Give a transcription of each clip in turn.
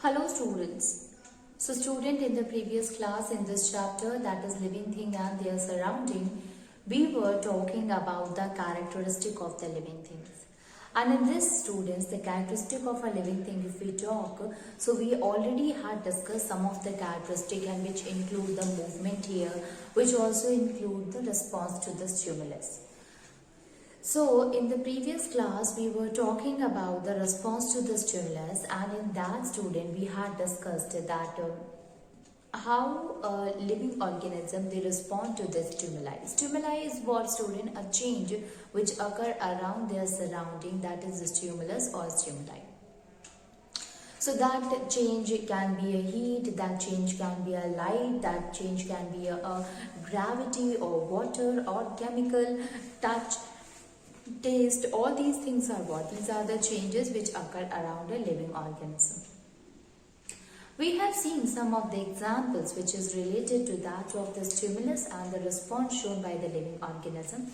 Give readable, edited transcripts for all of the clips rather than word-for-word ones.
Hello students. So student, in the previous class in this chapter, that is living thing and their surrounding, we were talking about the characteristic of the living things. And in this students, the characteristic of a living thing, if we talk, so we already had discussed some of the characteristic and which include the movement here, which also include the response to the stimulus. So in the previous class we were talking about the response to the stimulus, and in that student we had discussed that how a living organism they respond to the stimuli. Stimuli is what student? A change which occur around their surrounding, that is the stimulus or stimuli. So that change can be a heat, that change can be a light, that change can be a gravity or water or chemical, touch, taste. All these things are what? These are the changes which occur around a living organism. We have seen some of the examples which is related to that of the stimulus and the response shown by the living organism,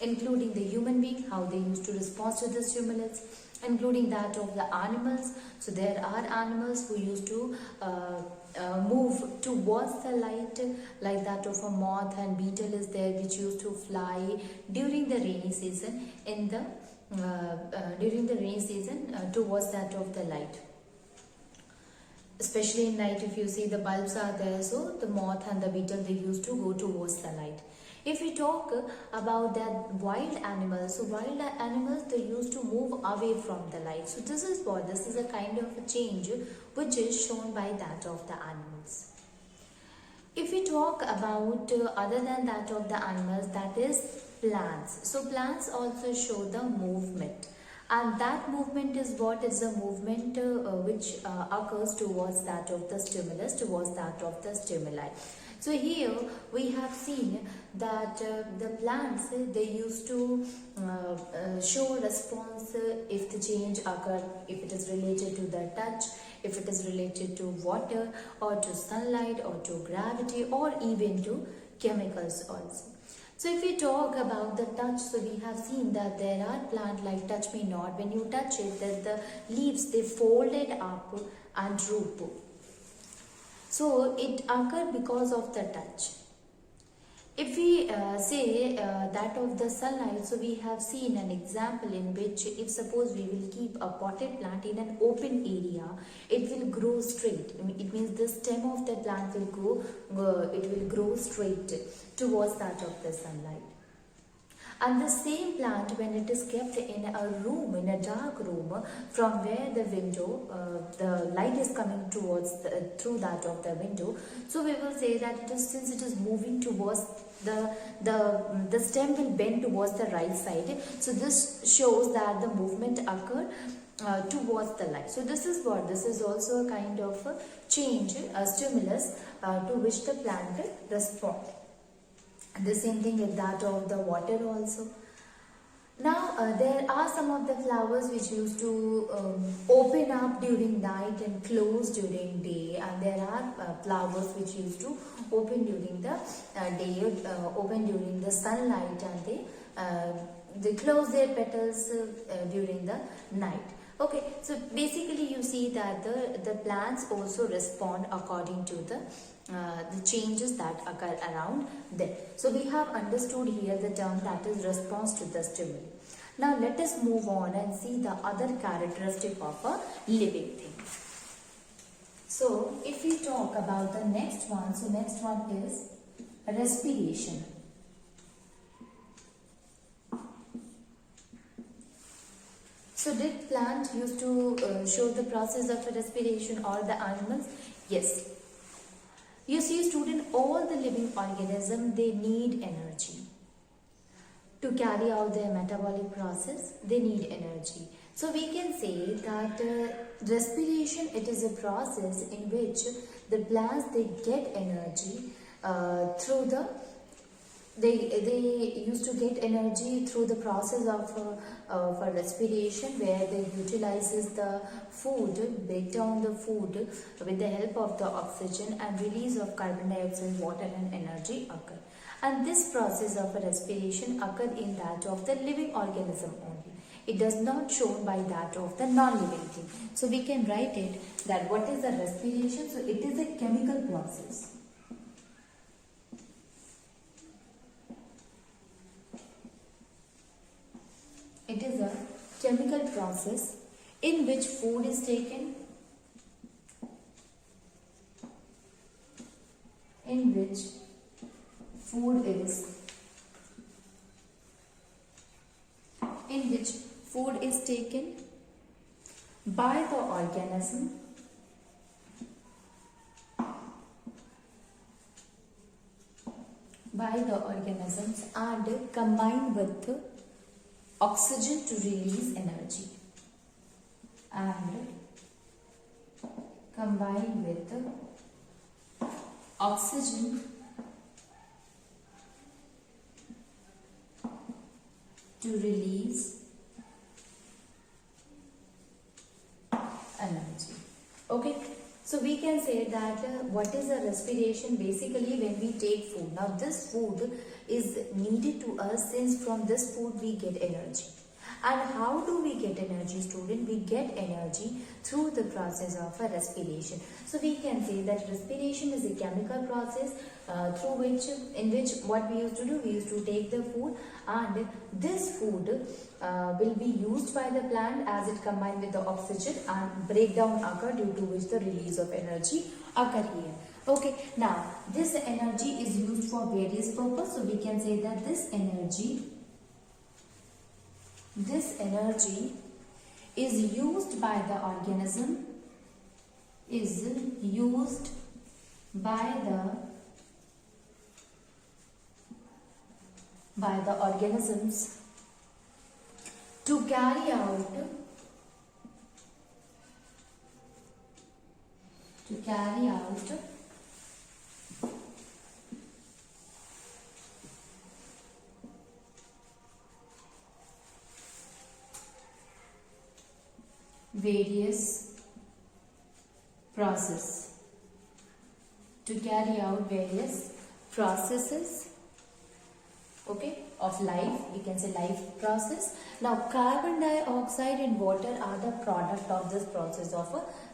including the human being, how they used to respond to the stimulus, including that of the animals. So there are animals who used to move towards the light, like that of a moth and beetle is there, which used to fly during the rainy season towards that of the light. Especially in night, if you see the bulbs are there, so the moth and the beetle, they used to go towards the light. If we talk about that wild animals, so wild animals, they used to move away from the light. So this is what? This is a kind of a change which is shown by that of the animals. If we talk about other than that of the animals, that is plants. So plants also show the movement. And that movement is what? Is a movement which occurs towards that of the stimulus, towards that of the stimuli. So here we have seen that the plants, they used to show response if the change occur, if it is related to the touch, if it is related to water or to sunlight or to gravity or even to chemicals also. So if we talk about the touch, so we have seen that there are plants like touch me not. When you touch it, then the leaves, they folded up and droop. So it occurs because of the touch. If we say that of the sunlight, so we have seen an example in which if suppose we will keep a potted plant in an open area, it will grow straight. It means the stem of the plant will grow straight towards that of the sunlight. And the same plant, when it is kept in a room, in a dark room, from where the window, the light is coming towards through that of the window, so we will say that since it is moving towards the stem will bend towards the right side. So this shows that the movement occurred towards the light. So this is what? This is also a kind of a change, a stimulus to which the plant will respond. The same thing with that of the water also. Now there are some of the flowers which used to open up during night and close during day, and there are flowers which used to open during the day, open during the sunlight, and they close their petals during the night. Okay, so basically you see that the plants also respond according to the changes that occur around them. So we have understood here the term that is response to the stimuli. Now let us move on and see the other characteristic of a living thing. So if we talk about the next one, so next one is respiration. So did plant used to show the process of respiration or the animals? Yes. You see student, all the living organisms, they need energy. To carry out their metabolic process, they need energy. So we can say that respiration, it is a process in which the plants, they get energy through the they used to get energy through the process of respiration, where they utilizes the food, break down the food with the help of the oxygen, and release of carbon dioxide, water and energy occur. And this process of respiration occurred in that of the living organism only. It does not shown by that of the non-living thing. So we can write it that what is the respiration? So it is a chemical process. It is a chemical process in which food is taken, in which food is taken by the organism and combined with oxygen to release energy, energy. Okay, so we can say that what is a respiration? Basically, when we take food, now this food is needed to us, since from this food we get energy. And how do we get energy, student? We get energy through the process of a respiration. So we can say that respiration is a chemical process in which what we used to do, we used to take the food, and this food will be used by the plant as it combined with the oxygen, and breakdown occur, due to which the release of energy occur here. Okay, now this energy is used for various purposes. So we can say that this energy is used by the organism, organisms to carry out various processes, okay, of life. We can say life process. Now carbon dioxide and water are the product of this process of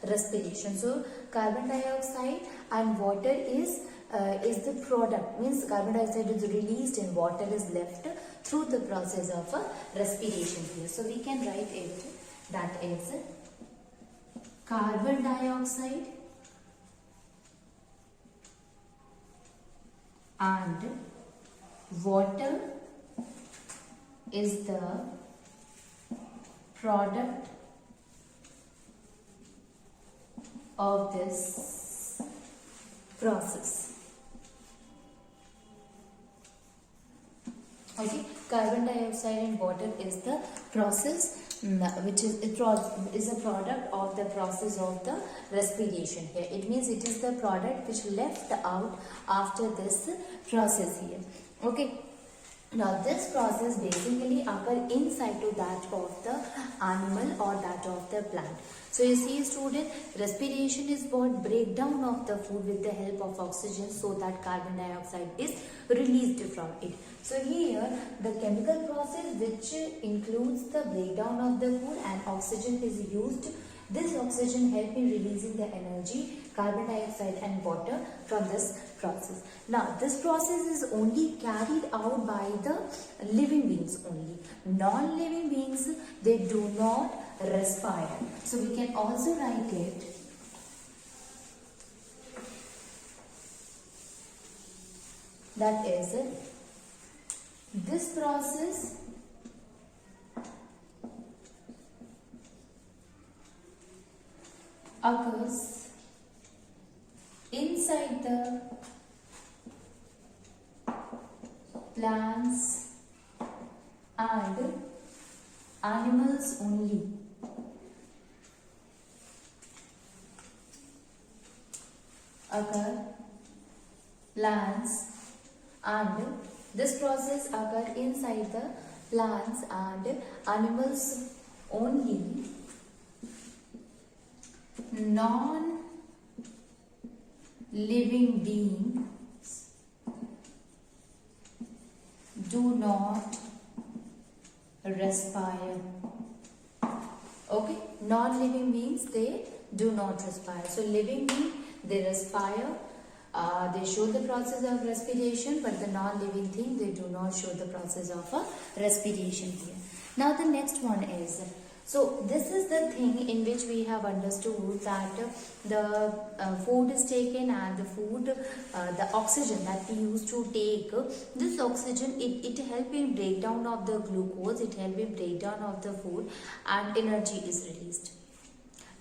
respiration. So carbon dioxide and water is the product, means carbon dioxide is released and water is left through the process of respiration here. So we can write it, that is carbon dioxide and water is the product of this process. Okay, carbon dioxide and water is the process which is a product of the process of the respiration here. It means it is the product which left out after this process here. Okay, now this process basically occur inside to that of the animal or that of the plant. So you see, student, respiration is what? Breakdown of the food with the help of oxygen, so that carbon dioxide is released from it. So here the chemical process which includes the breakdown of the food and oxygen is used. This oxygen help in releasing the energy, carbon dioxide and water from this process. Now this process is only carried out by the living beings only. Non-living beings, they do not respire. So we can also write it that is this process occurs inside the plants and animals only. This process occur inside the plants and animals only. Non-living beings do not respire. Okay, non-living beings, they do not respire. So living being, they respire, they show the process of respiration, but the non-living thing, they do not show the process of a respiration here. Now the next one is, so this is the thing in which we have understood that the food is taken, and the food, the oxygen that we used to take, this oxygen, it help in breakdown of the glucose, it help in breakdown of the food, and energy is released.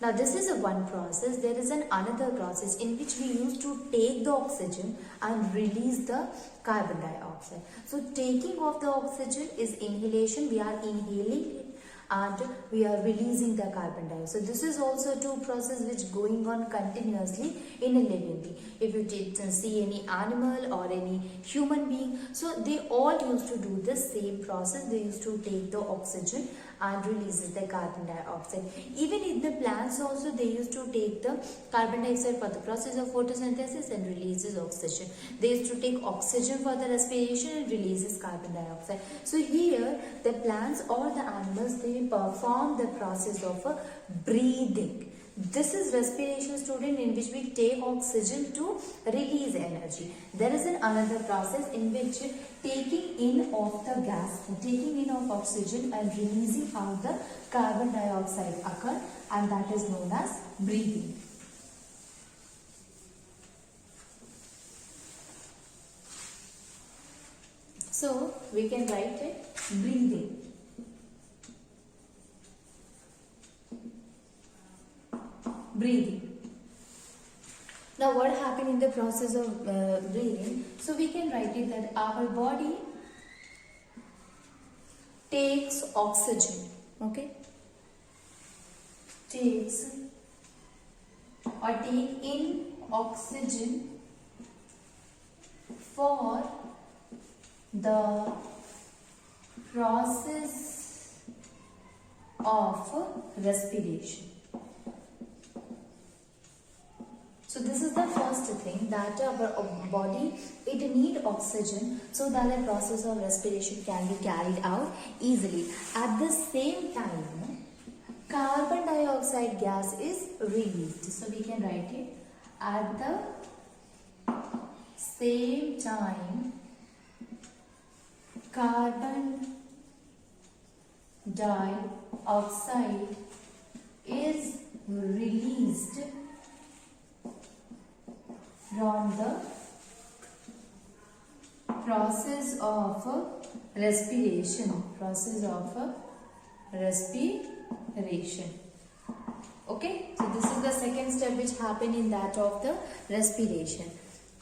Now this is a one process. There is an another process in which we used to take the oxygen and release the carbon dioxide. So taking of the oxygen is inhalation. We are inhaling it and we are releasing the carbon dioxide. So this is also two process which going on continuously in a living being. If you see any animal or any human being, so they all used to do the same process. They used to take the oxygen and releases the carbon dioxide. Even in the plants also, they used to take the carbon dioxide for the process of photosynthesis and releases oxygen. They used to take oxygen for the respiration and releases carbon dioxide. So here the plants or the animals, they perform the process of breathing. This is respiration, student, in which we take oxygen to release energy. There is another process in which taking in of the gas, taking in of oxygen and releasing out the carbon dioxide occur, and that is known as breathing. So we can write it breathing. Breathing. Now what happened in the process of breathing? So we can write it that our body takes oxygen, okay? Takes or take in oxygen for the process of respiration. So this is the first thing, that our body, it need oxygen so that the process of respiration can be carried out easily. At the same time, carbon dioxide gas is released. So we can write it, at the same time, carbon dioxide is released from the process of respiration. Okay, so this is the second step which happened in that of the respiration.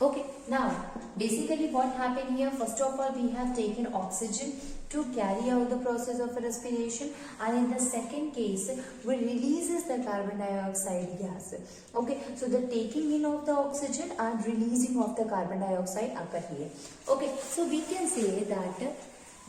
Okay, now basically what happened here, first of all we have taken oxygen to carry out the process of respiration, and in the second case we releases the carbon dioxide gas. Okay, so the taking in of the oxygen and releasing of the carbon dioxide occur here. Okay, so we can say that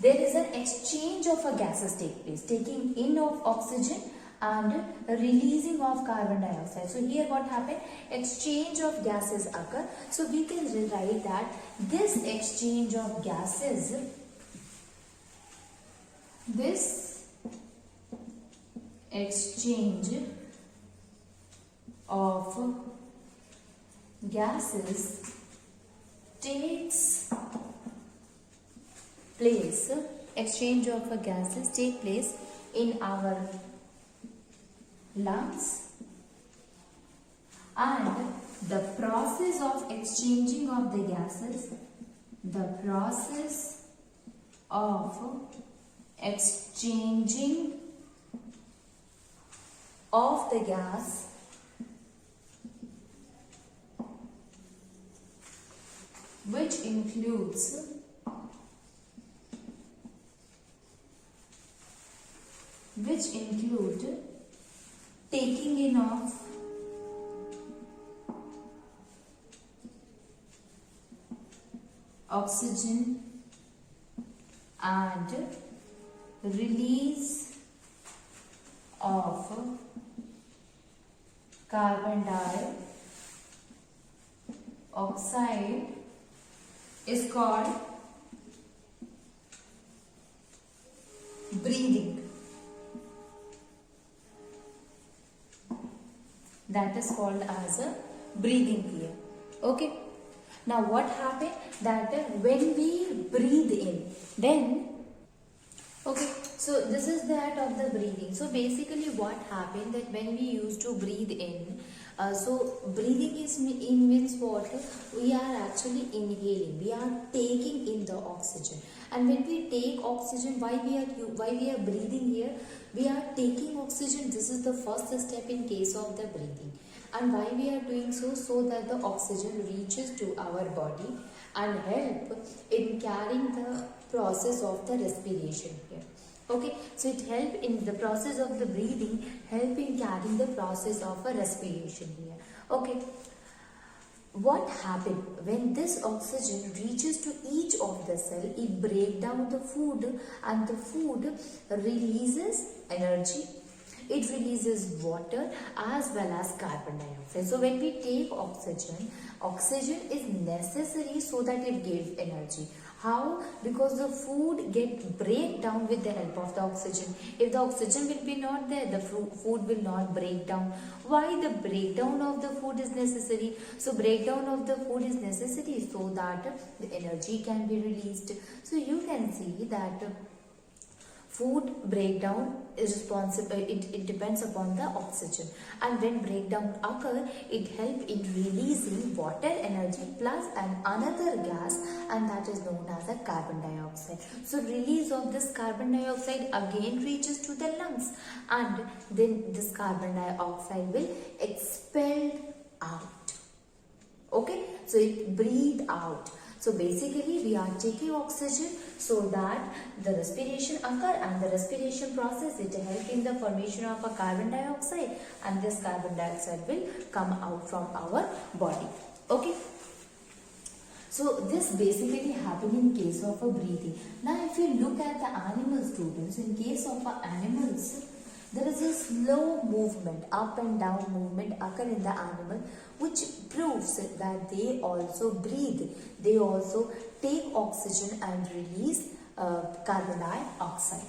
there is an exchange of a gases take place, taking in of oxygen and releasing of carbon dioxide. So here what happened? Exchange of gases occur. So we can write that this exchange of gases, this exchange of gases takes place, exchange of gases take place in our lungs, and the process of exchanging of the gases, the process of exchanging of the gas which includes taking in of oxygen and release of carbon dioxide is called breathing. that is called as a breathing here. Okay. Now what happened that when we breathe in, then okay, so this is that of the breathing. So basically what happened that when we used to breathe in, so breathing is in means what? We are actually inhaling, we are taking in the oxygen. And when we take oxygen, why we are breathing here? We are taking oxygen. This is the first step in case of the breathing. And why we are doing so? So that the oxygen reaches to our body and help in carrying the process of the respiration here. Okay, so it help in the process of the breathing, help in carrying the process of a respiration here. Okay, what happened when this oxygen reaches to each of the cell? It break down the food, and the food releases energy. It releases water as well as carbon dioxide. So when we take oxygen, oxygen is necessary so that it gives energy. How? Because the food get break down with the help of the oxygen. If the oxygen will be not there, the food will not break down. Why the breakdown of the food is necessary? So breakdown of the food is necessary so that the energy can be released. So you can see that food breakdown is responsible, it depends upon the oxygen, and when breakdown occur, it help in releasing water energy plus another gas, and that is known as a carbon dioxide. So release of this carbon dioxide again reaches to the lungs, and then this carbon dioxide will expel out. Okay, so it breathe out. So basically we are taking oxygen so that the respiration occur, and the respiration process, it help in the formation of a carbon dioxide, and this carbon dioxide will come out from our body. Okay. So this basically happen in case of a breathing. Now if you look at the animal students, in case of animals, there is a slow movement, up and down movement occur in the animal, which proves that they also breathe. They also take oxygen and release carbon dioxide.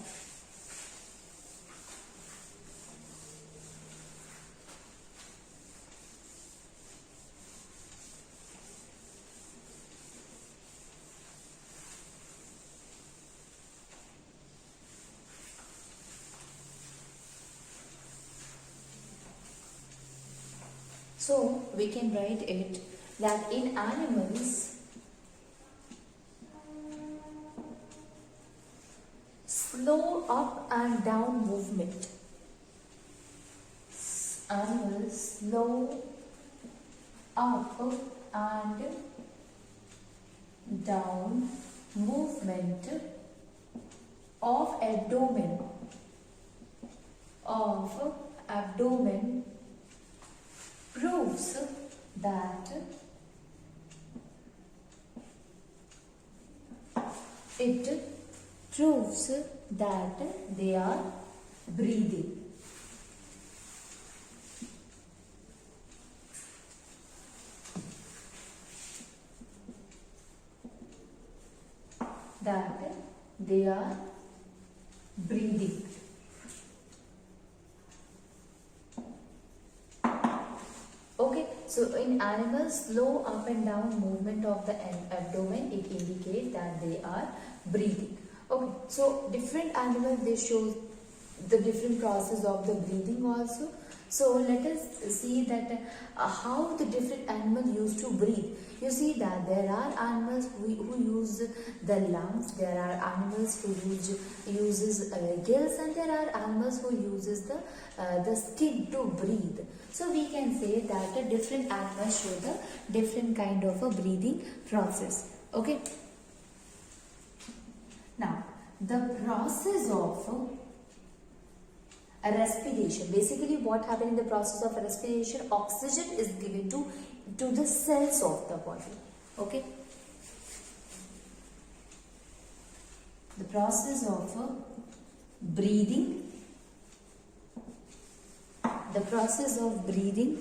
So we can write it that in animals, slow up and down movement. Animals slow up and down movement of abdomen proves that they are breathing. That they are breathing. Okay, so in animals, slow up and down movement of the abdomen, it indicates that they are breathing. Okay, so different animals, they show the different process of the breathing also. So let us see that how the different animals used to breathe. You see that there are animals who use the lungs, there are animals who uses gills, and there are animals who uses the skin to breathe. So we can say that a different animals show the different kind of a breathing process. Okay. Now the process of a respiration. Basically what happens in the process of respiration, oxygen is given to the cells of the body. Okay. The process of breathing, the process of breathing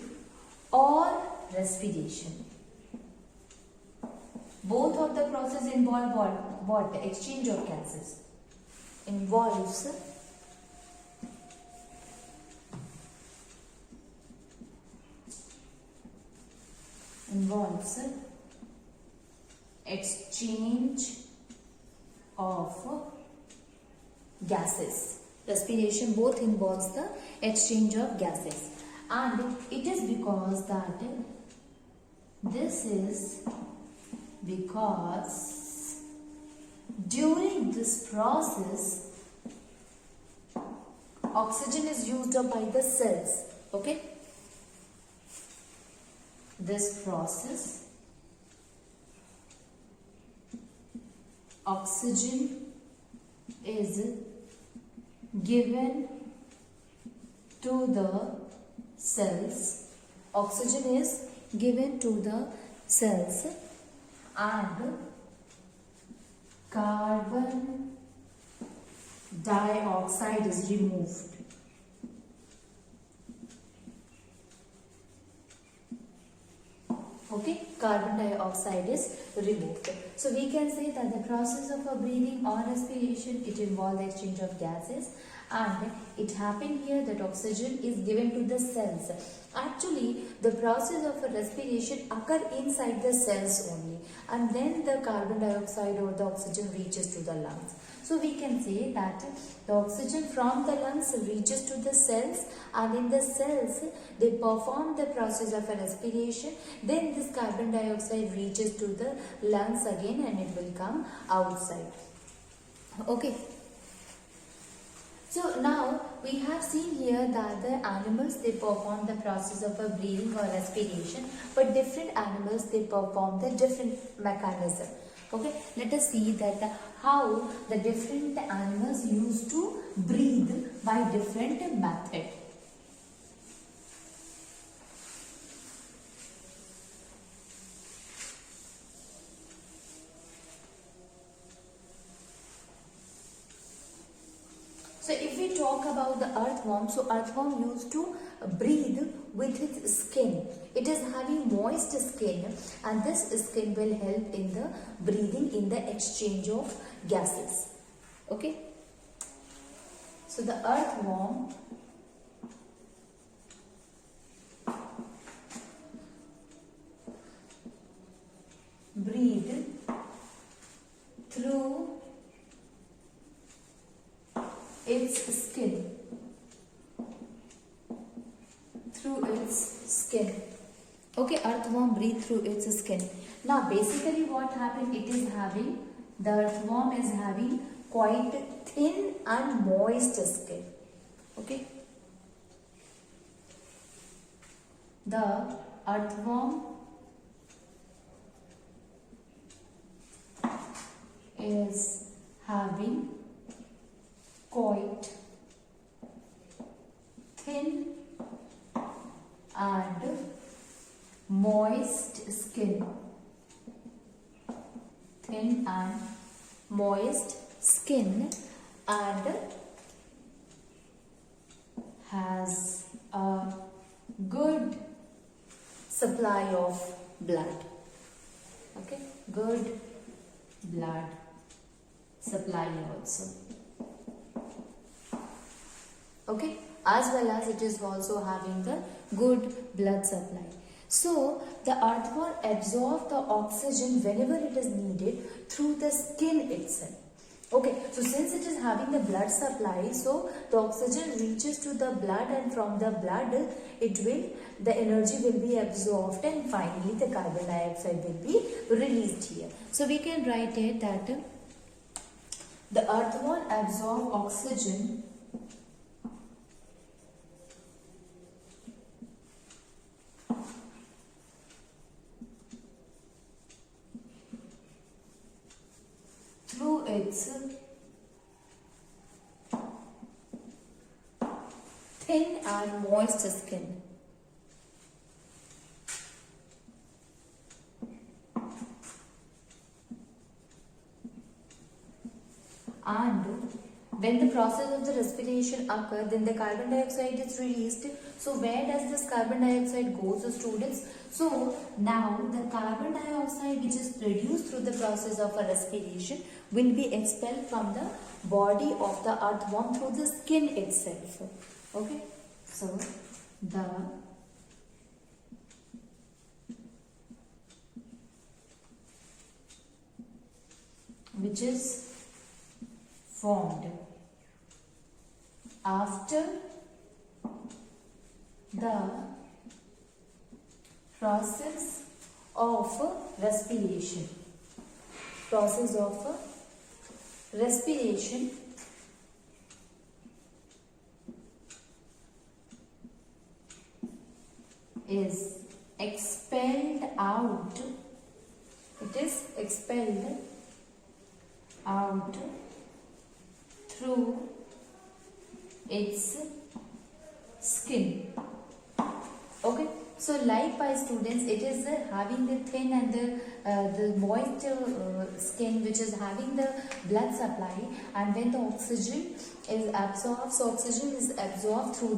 or respiration. Both of the process involve what? Exchange of gases. Involves involves exchange of gases. Respiration both involves the exchange of gases, and it is because that this is because during this process oxygen is used up by the cells. Okay, this process oxygen is given to the cells. Oxygen is given to the cells and carbon dioxide is removed. Okay, carbon dioxide is removed. So we can say that the process of a breathing or respiration, it involves the exchange of gases, and it happened here that oxygen is given to the cells. Actually, the process of a respiration occur inside the cells only, and then the carbon dioxide or the oxygen reaches to the lungs. So we can say that the oxygen from the lungs reaches to the cells, and in the cells they perform the process of a respiration. Then this carbon dioxide reaches to the lungs again and it will come outside. Okay. So now we have seen here that the animals, they perform the process of a breathing or respiration, but different animals, they perform the different mechanism. Okay, let us see that how the different animals used to breathe by different method. So if we talk about the earthworm, so earthworm used to breathe with its skin. It is having moist skin, and this skin will help in the breathing, in the exchange of gases. Okay. So the earthworm breathe through its skin. Through its skin. Okay, earthworm breathe through its skin. Now basically what happened, it is having, the earthworm is having quite thin and moist skin. Okay. The earthworm is having quite thin and moist skin. Thin and moist skin, and has a good supply of blood. Okay, good blood supply also. Okay, as well as it is also having the good blood supply. So the earthworm absorbs the oxygen whenever it is needed through the skin itself. Okay, so since it is having the blood supply, so the oxygen reaches to the blood, and from the blood the energy will be absorbed, and finally the carbon dioxide will be released here. So we can write it that the earthworm absorbs oxygen through its thin and moist skin. And when the process of the respiration occurs, then the carbon dioxide is released. So where does this carbon dioxide go, so students? So now the carbon dioxide which is produced through the process of a respiration will be expelled from the body of the earthworm through the skin itself. Okay, so the which is formed after the process of respiration. Process of respiration is expelled out. It is expelled out through its skin. Okay. So likewise students, it is having the thin and the moist skin which is having the blood supply, and when the oxygen is absorbed, so oxygen is absorbed through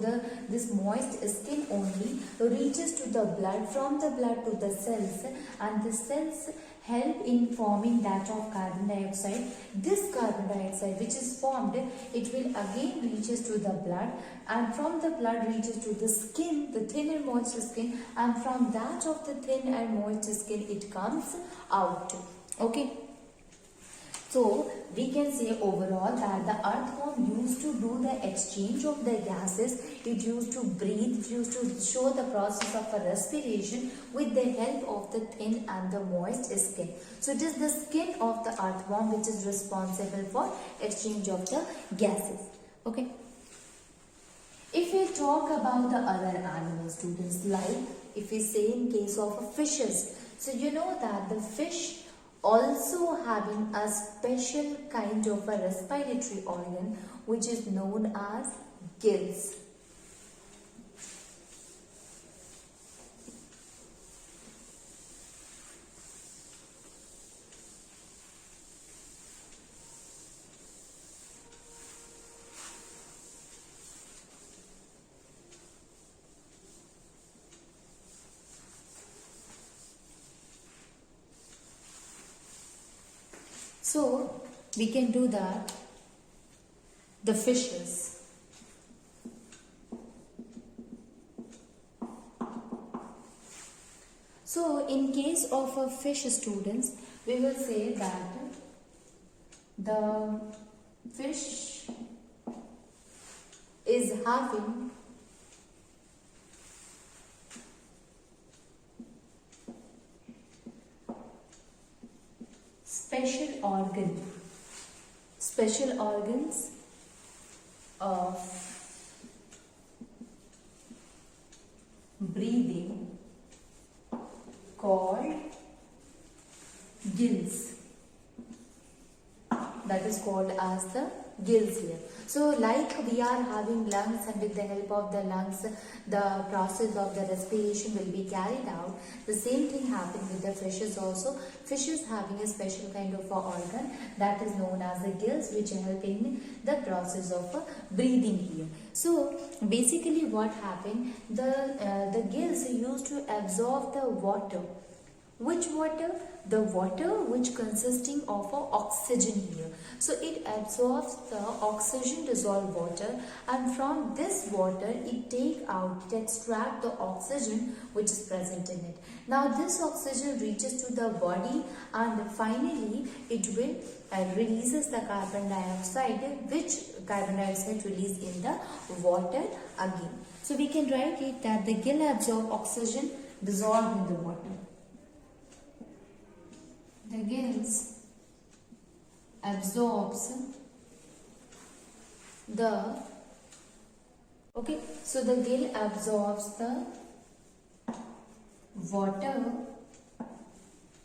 this moist skin only, reaches to the blood, from the blood to the cells, and the cells help in forming that of carbon dioxide. This carbon dioxide which is formed, it will again reaches to the blood, and from the blood reaches to the skin, the thin and moist skin, and from that of the thin and moist skin it comes out. Okay. So we can say overall that the earthworm used to do the exchange of the gases, it used to breathe, it used to show the process of a respiration with the help of the thin and the moist skin. So it is the skin of the earthworm which is responsible for exchange of the gases. Okay. If we talk about the other animal students, like if we say in case of fishes, so you know that the fish also having a special kind of a respiratory organ which is known as gills. So we can do that, the fishes. So in case of a fish students, we will say that the fish is having special organs of breathing called gills. That is called as the gills here. So like we are having lungs, and with the help of the lungs the process of the respiration will be carried out. The same thing happens with the fishes also. Fishes having a special kind of organ that is known as the gills, which help in the process of breathing here. So basically what happened, the gills used to absorb the water. Which water? The water which consisting of oxygen here. So it absorbs the oxygen dissolved water, and from this water it extract the oxygen which is present in it. Now this oxygen reaches to the body, and finally it will releases the carbon dioxide, which carbon dioxide released in the water again. So we can write it that the gill absorb oxygen dissolved in the water. The gills absorbs the so the gill absorbs the water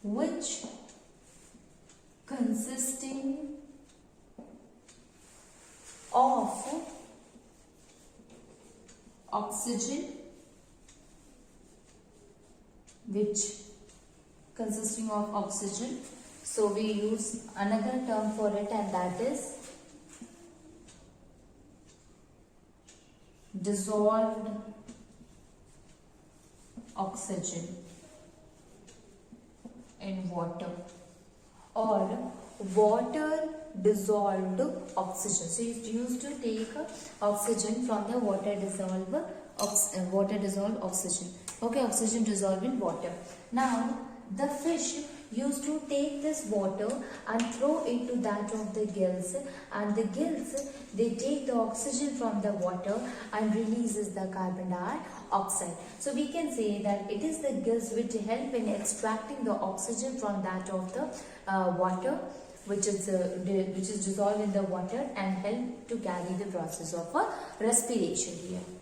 which consisting of oxygen, so we use another term for it, and that is dissolved oxygen in water, or water dissolved oxygen. So it's used to take oxygen from the water dissolved oxygen. Okay, oxygen dissolved in water. Now the fish used to take this water and throw into that of the gills, and the gills, they take the oxygen from the water and releases the carbon dioxide. So we can say that it is the gills which help in extracting the oxygen from that of the water, which is dissolved in the water, and help to carry the process of respiration here.